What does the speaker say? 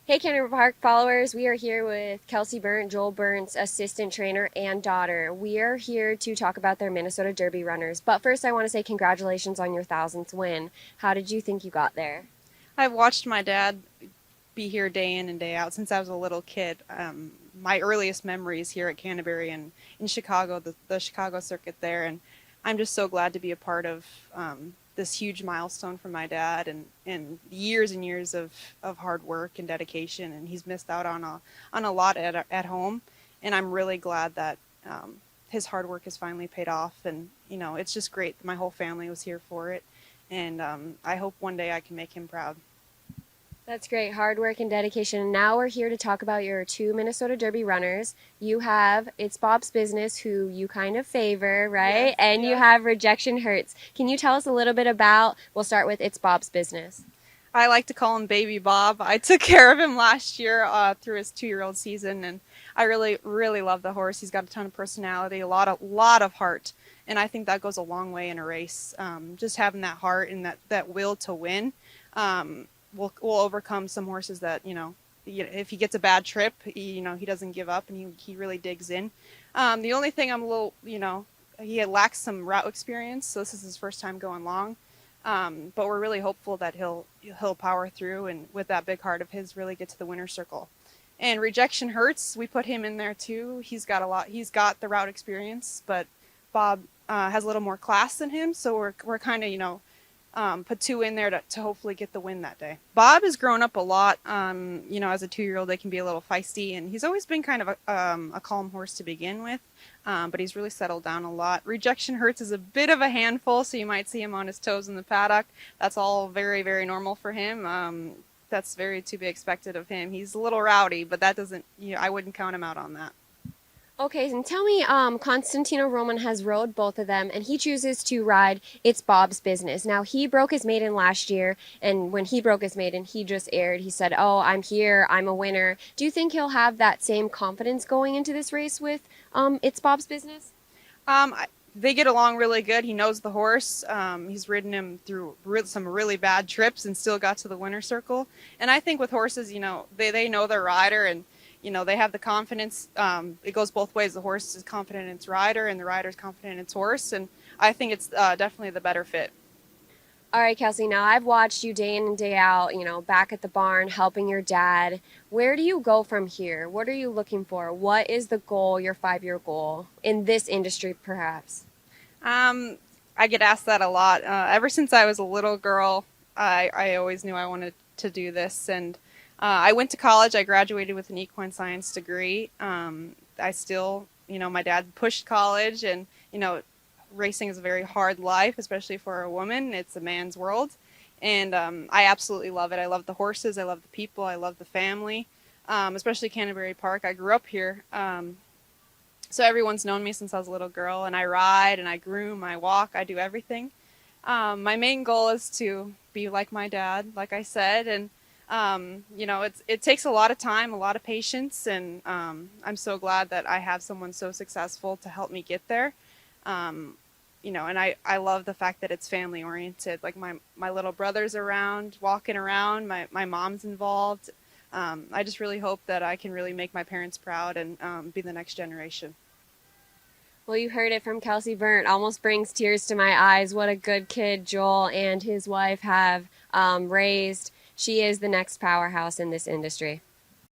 Hey, Canterbury Park followers, we are here with Kelsey Berndt, Joel Berndt's assistant trainer and daughter. We are here to talk about their Minnesota Derby runners. But first, I want to say congratulations on your 1000th win. How did you think you got there? I've watched my dad be here day in and day out since I was a little kid. My earliest memories here at Canterbury and in Chicago, the Chicago circuit there, and I'm just so glad to be a part of this huge milestone for my dad and years and years of hard work and dedication. And he's missed out on a lot at home, and I'm really glad that his hard work has finally paid off. And it's just great that my whole family was here for it, and I hope one day I can make him proud. That's great. Hard work and dedication. Now we're here to talk about your two Minnesota Derby runners. You have It's Bob's Business, who you kind of favor, right? Yes, And you yes. have Rejection Hurts. Can you tell us a little bit about, we'll start with It's Bob's Business. I like to call him Baby Bob. I took care of him last year through his 2-year-old season, and I really, really love the horse. He's got a ton of personality, a lot of heart, and I think that goes a long way in a race. Just having that heart and that will to win will overcome some horses that if he gets a bad trip, he doesn't give up and he really digs in. The only thing I'm a little he lacks some route experience, so this is his first time going long. But we're really hopeful that he'll power through and with that big heart of his really get to the winner's circle. And Rejection Hurts, we put him in there too. He's got the route experience, but Bob has a little more class than him, so we're kind of put two in there to hopefully get the win that day. Bob has grown up a lot. As a 2-year-old, they can be a little feisty, and he's always been kind of a calm horse to begin with, but he's really settled down a lot. Rejection Hurts is a bit of a handful, so you might see him on his toes in the paddock. That's all very, very normal for him. That's very to be expected of him. He's a little rowdy, but that doesn't, I wouldn't count him out on that. Okay, and tell me, Constantino Roman has rode both of them, and he chooses to ride It's Bob's Business. Now, he broke his maiden last year, and when he broke his maiden, he just aired. He said, "Oh, I'm here, I'm a winner." Do you think he'll have that same confidence going into this race with It's Bob's Business? They get along really good. He knows the horse. He's ridden him through some really bad trips and still got to the winner's circle. And I think with horses, they know their rider, and they have the confidence. It goes both ways. The horse is confident in its rider, and the rider is confident in its horse. And I think it's definitely the better fit. All right, Kelsey, now I've watched you day in and day out, back at the barn helping your dad. Where do you go from here? What are you looking for? What is the goal, your 5-year goal in this industry, perhaps? I get asked that a lot. Ever since I was a little girl, I always knew I wanted to do this. And I went to college. I graduated with an equine science degree. I still, my dad pushed college, and, racing is a very hard life, especially for a woman. It's a man's world. And I absolutely love it. I love the horses. I love the people. I love the family, especially Canterbury Park. I grew up here. So everyone's known me since I was a little girl, and I ride and I groom, I walk, I do everything. My main goal is to be like my dad, like I said, and it takes a lot of time, a lot of patience, and I'm so glad that I have someone so successful to help me get there. And I love the fact that it's family oriented. Like my little brother's around, walking around, my mom's involved. I just really hope that I can really make my parents proud and be the next generation. Well, you heard it from Kelsey Berndt. Almost brings tears to my eyes. What a good kid Joel and his wife have raised. She is the next powerhouse in this industry.